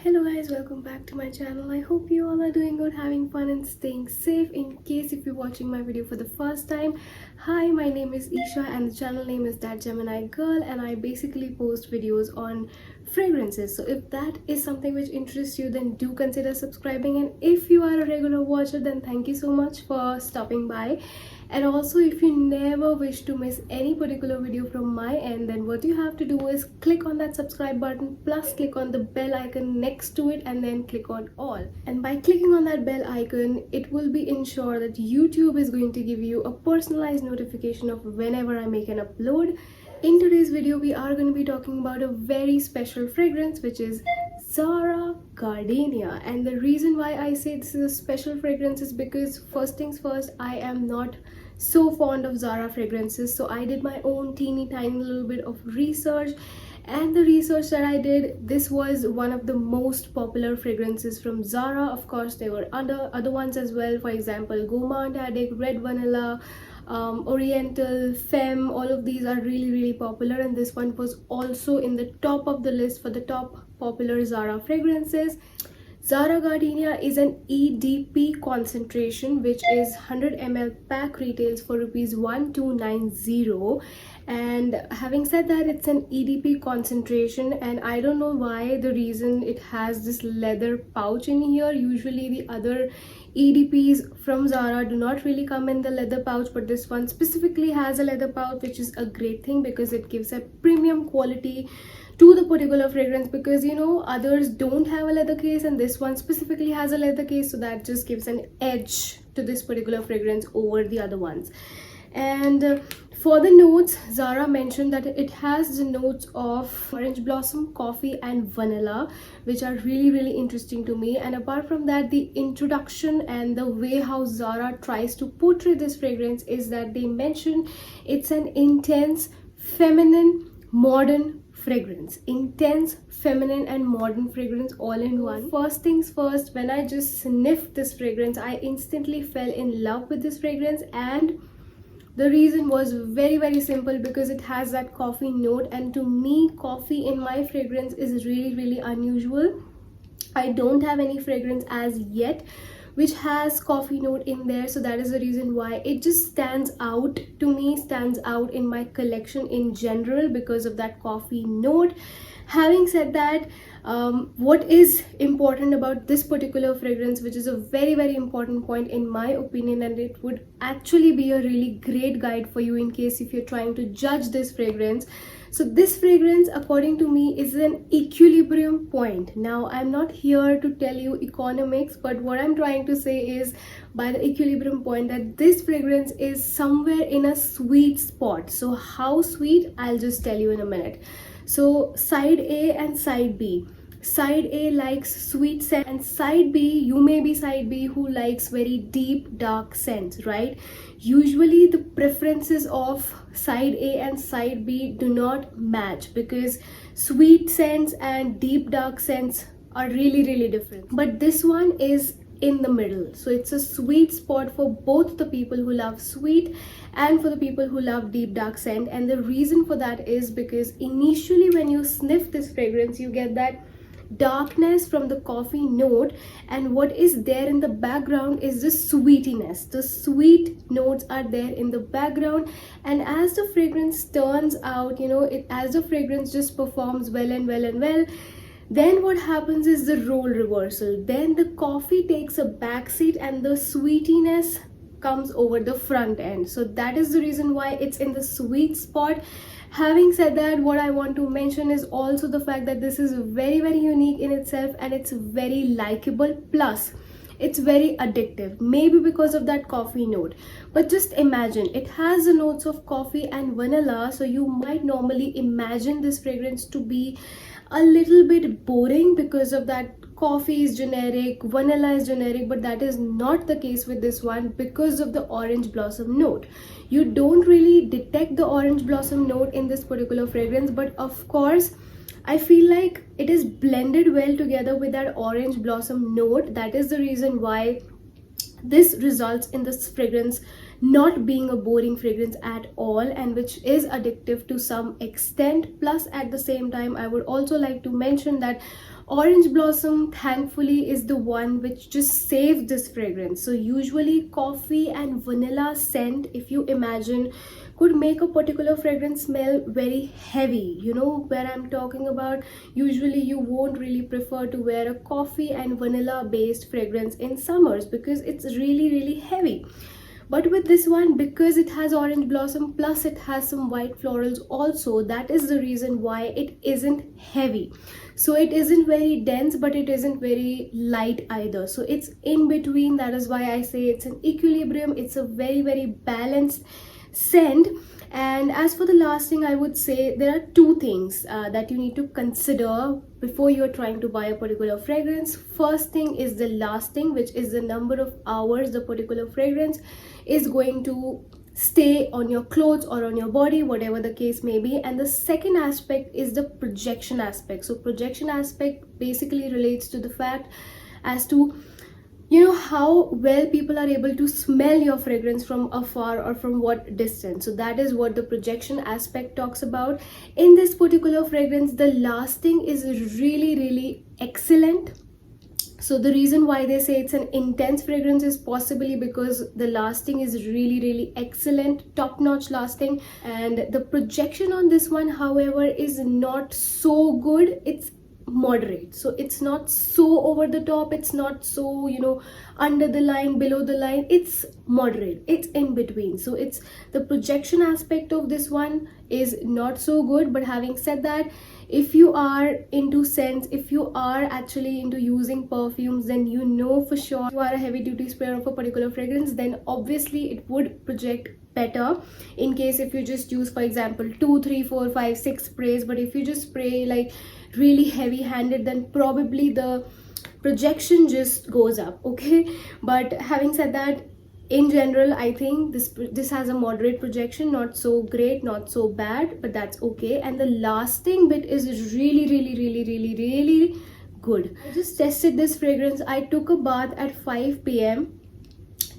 Hello guys, welcome back to my channel. I hope you all are doing good, having fun and staying safe. In case if you're watching my video for the first time, hi, my name is Isha and the channel name is That Gemini Girl, and I basically post videos on fragrances. So if that is something which interests you, then do consider subscribing, and if you are a regular watcher, then thank you so much for stopping by. And also, if you never wish to miss any particular video from my end, then what you have to do is click on that subscribe button plus click on the bell icon next to it and then click on all. And by clicking on that bell icon, it will be ensured that YouTube is going to give you a personalized notification of whenever I make an upload. In today's video, we are going to be talking about a very special fragrance, which is Zara Gardenia. And the reason why I say this is a special fragrance is because, first things first, I am not so fond of Zara fragrances, so I did my own teeny tiny little bit of research. And the research that I did, this was one of the most popular fragrances from Zara. Of course, there were other ones as well, for example Gourmand Addict, Red Vanilla, Oriental, Femme. All of these are really popular, and this one was also in the top of the list for the top popular Zara fragrances. Zara Gardenia is an EDP concentration, which is 100 ml pack, retails for rupees 1290. And having said that, it's an EDP concentration, and I don't know why, the reason it has this leather pouch in here. Usually the other EDPs from Zara do not really come in the leather pouch, but this one specifically has a leather pouch, which is a great thing because it gives a premium quality to the particular fragrance, because you know others don't have a leather case and this one specifically has a leather case, so that just gives an edge to this particular fragrance over the other ones. And for the notes, Zara mentioned that it has the notes of orange blossom, coffee and vanilla, which are really interesting to me. And apart from that, the introduction and the way how Zara tries to portray this fragrance is that they mention it's an intense, feminine, modern fragrance. Intense, feminine and modern fragrance all in one. First things first, when I just sniffed this fragrance, I instantly fell in love with this fragrance, and the reason was very simple, because it has that coffee note, and to me coffee in my fragrance is really unusual. I don't have any fragrance as yet which has coffee note in there, so that is the reason why it just stands out to me, stands out in my collection in general because of that coffee note. Having said that, what is important about this particular fragrance, which is a very important point in my opinion, and it would actually be a really great guide for you in case if you're trying to judge this fragrance. So this fragrance, according to me, is an equilibrium point. Now, I'm not here to tell you economics, but what I'm trying to say is, by the equilibrium point, that this fragrance is somewhere in a sweet spot. So how sweet, I'll just tell you in a minute. So side A and side B. Side A likes sweet scent, and side B, you may be side B who likes very deep dark scents, right? Usually the preferences of side A and side B do not match, because sweet scents and deep dark scents are really different. But this one is in the middle, so it's a sweet spot for both the people who love sweet and for the people who love deep dark scent. And the reason for that is because initially when you sniff this fragrance, you get that darkness from the coffee note, and what is there in the background is the sweetiness. The sweet notes are there in the background, and as the fragrance turns out, you know, as the fragrance just performs well, then what happens is the role reversal. Then the coffee takes a backseat and the sweetiness comes over the front end. So that is the reason why it's in the sweet spot. Having said that, what I want to mention is also the fact that this is very unique in itself, and it's very likable, plus it's very addictive, maybe because of that coffee note. But just imagine, it has the notes of coffee and vanilla, so you might normally imagine this fragrance to be a little bit boring because of that coffee is generic, vanilla is generic, but that is not the case with this one because of the orange blossom note. You don't really detect the orange blossom note in this particular fragrance, but of course I feel like it is blended well together with that orange blossom note. That is the reason why this results in this fragrance not being a boring fragrance at all, and which is addictive to some extent. Plus at the same time, I would also like to mention that orange blossom thankfully is the one which just saves this fragrance. So usually coffee and vanilla scent, if you imagine, could make a particular fragrance smell very heavy. You know where I'm talking about. Usually you won't really prefer to wear a coffee and vanilla based fragrance in summers because it's really heavy. But with this one, because it has orange blossom plus it has some white florals also, that is the reason why it isn't heavy. So it isn't very dense, but it isn't very light either. So it's in between. That is why I say it's an equilibrium. It's a very balanced scent. And as for the lasting, I would say there are two things that you need to consider before you're trying to buy a particular fragrance. First thing is the lasting, which is the number of hours the particular fragrance is going to stay on your clothes or on your body, whatever the case may be. And the second aspect is the projection aspect. So projection aspect basically relates to the fact as to, you know, how well people are able to smell your fragrance from afar or from what distance. So that is what the projection aspect talks about. In this particular fragrance, the lasting is really excellent. So the reason why they say it's an intense fragrance is possibly because the lasting is really excellent, top-notch lasting. And the projection on this one, however, is not so good. It's moderate. So it's not so over the top, it's not so, you know, under the line, below the line. It's moderate, it's in between. So it's the projection aspect of this one is not so good. But having said that, if you are into scents, if you are actually into using perfumes, then you know for sure you are a heavy duty sprayer of a particular fragrance, then obviously it would project better. In case if you just use, for example, 2 3 4 5 6 sprays, but if you just spray like really heavy handed, then probably the projection just goes up. Okay, but having said that, in general, I think this has a moderate projection, not so great, not so bad, but that's okay. And the lasting bit is really good. I just tested this fragrance. I took a bath at 5 p.m.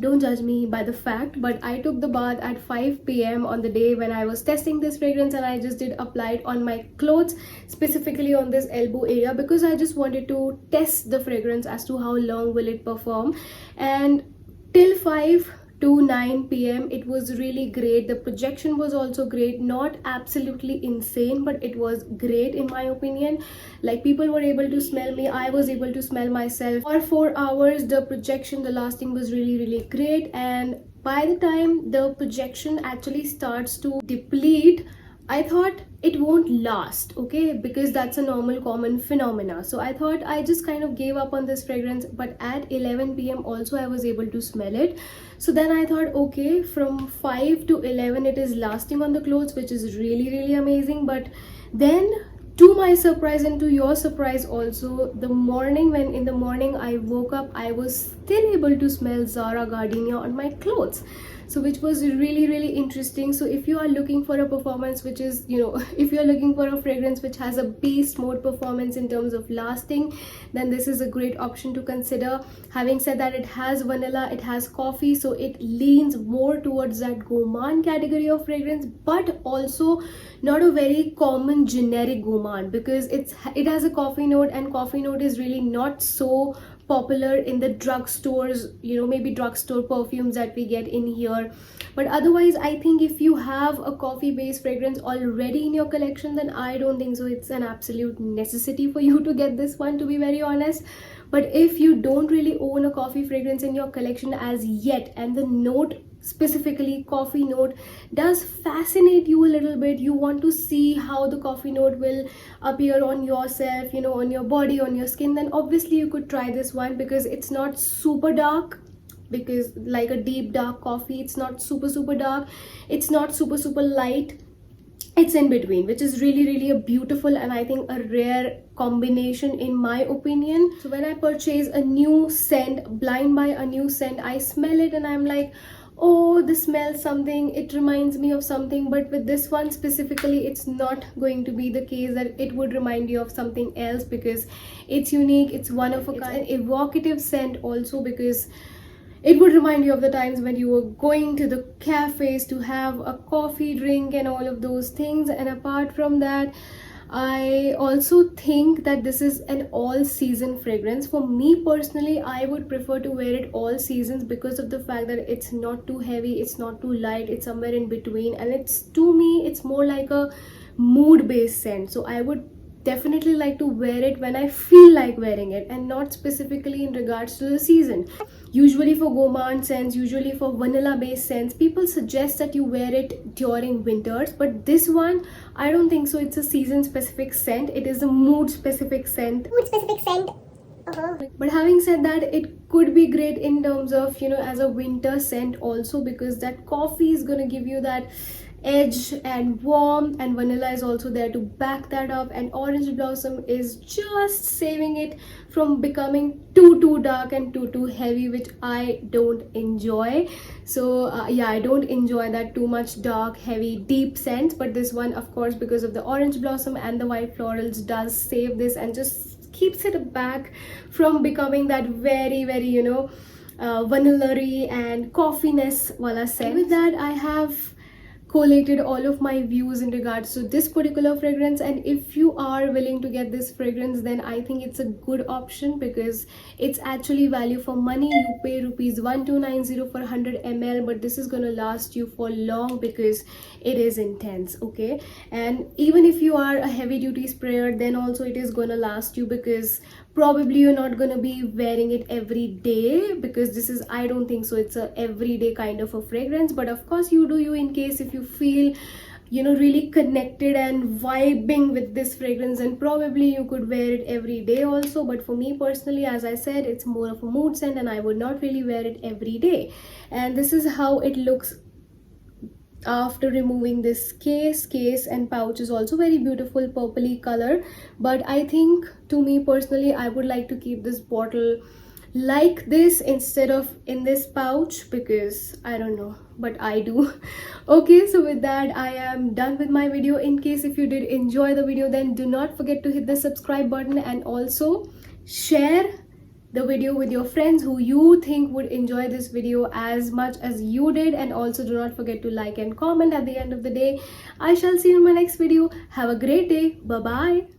Don't judge me by the fact, but I took the bath at 5 p.m. on the day when I was testing this fragrance, and I just did apply it on my clothes, specifically on this elbow area, because I just wanted to test the fragrance as to how long will it perform. And till 5 to 9 p.m. it was really great. The projection was also great, not absolutely insane, but it was great in my opinion. Like, people were able to smell me, I was able to smell myself. For 4 hours the projection, the lasting was really great. And by the time the projection actually starts to deplete, I thought it won't last, okay, because that's a normal common phenomena. So I thought I just kind of gave up on this fragrance. But at 11 p.m. also I was able to smell it. So then I thought, okay, from 5 to 11 it is lasting on the clothes, which is really amazing. But then, to my surprise and to your surprise also, in the morning I woke up, I was still able to smell Zara Gardenia on my clothes. So which was really interesting. So if you are looking for a performance which is, you know, if you are looking for a fragrance which has a beast mode performance in terms of lasting, then this is a great option to consider. Having said that, it has vanilla, it has coffee, so it leans more towards that gourmand category of fragrance, but also not a very common generic gourmand, because it has a coffee note, and coffee note is really not so popular in the drugstores, you know, maybe drugstore perfumes that we get in here. But otherwise, I think if you have a coffee based fragrance already in your collection, then I don't think so it's an absolute necessity for you to get this one, to be very honest. But if you don't really own a coffee fragrance in your collection as yet, and the note, specifically coffee note, does fascinate you a little bit, you want to see how the coffee note will appear on yourself, you know, on your body, on your skin, then obviously you could try this one, because it's not super dark, because like a deep dark coffee, it's not super dark, it's not super light, it's in between, which is really a beautiful and I think a rare combination in my opinion. So when I purchase a new scent, blind buy a new scent, I smell it and I'm like, oh, this smells something, it reminds me of something. But with this one specifically, it's not going to be the case that it would remind you of something else, because it's unique, it's one of a kind, evocative scent also, because it would remind you of the times when you were going to the cafes to have a coffee drink and all of those things. And apart from that, I also think that this is an all season fragrance. For me personally, I would prefer to wear it all seasons because of the fact that it's not too heavy, it's not too light, it's somewhere in between, and it's, to me, it's more like a mood based scent. So I would definitely like to wear it when I feel like wearing it, and not specifically in regards to the season. Usually for gourmand scents, usually for vanilla based scents, people suggest that you wear it during winters, but this one, I don't think so. It's a season specific scent, it is a mood specific scent. But having said that, it could be great in terms of, you know, as a winter scent also, because that coffee is gonna give you that edge and warmth, and vanilla is also there to back that up, and orange blossom is just saving it from becoming too dark and too heavy, which I don't enjoy. So yeah, I don't enjoy that too much dark, heavy, deep scents. But this one, of course, because of the orange blossom and the white florals, does save this and just keeps it back from becoming that very, you know, vanilla-y and coffeeness wala scent. With that, I have collated all of my views in regards to this particular fragrance, and if you are willing to get this fragrance, then I think it's a good option because it's actually value for money. You pay rupees 1290 for 100 ml, but this is gonna last you for long because it is intense, okay? And even if you are a heavy duty sprayer, then also it is gonna last you, because probably you're not gonna be wearing it every day, because this is, I don't think so, it's a everyday kind of a fragrance. But of course, you do you, in case if you feel, you know, really connected and vibing with this fragrance, and probably you could wear it every day also. But for me personally, as I said, it's more of a mood scent and I would not really wear it every day. And this is how it looks after removing this case and pouch is also very beautiful purpley color. But I think, to me personally, I would like to keep this bottle like this instead of in this pouch, because I don't know, but I do. Okay, so with that, I am done with my video. In case if you did enjoy the video, then do not forget to hit the subscribe button, and also share the video with your friends who you think would enjoy this video as much as you did. And also do not forget to like and comment. At the end of the day, I shall see you in my next video. Have a great day. Bye bye.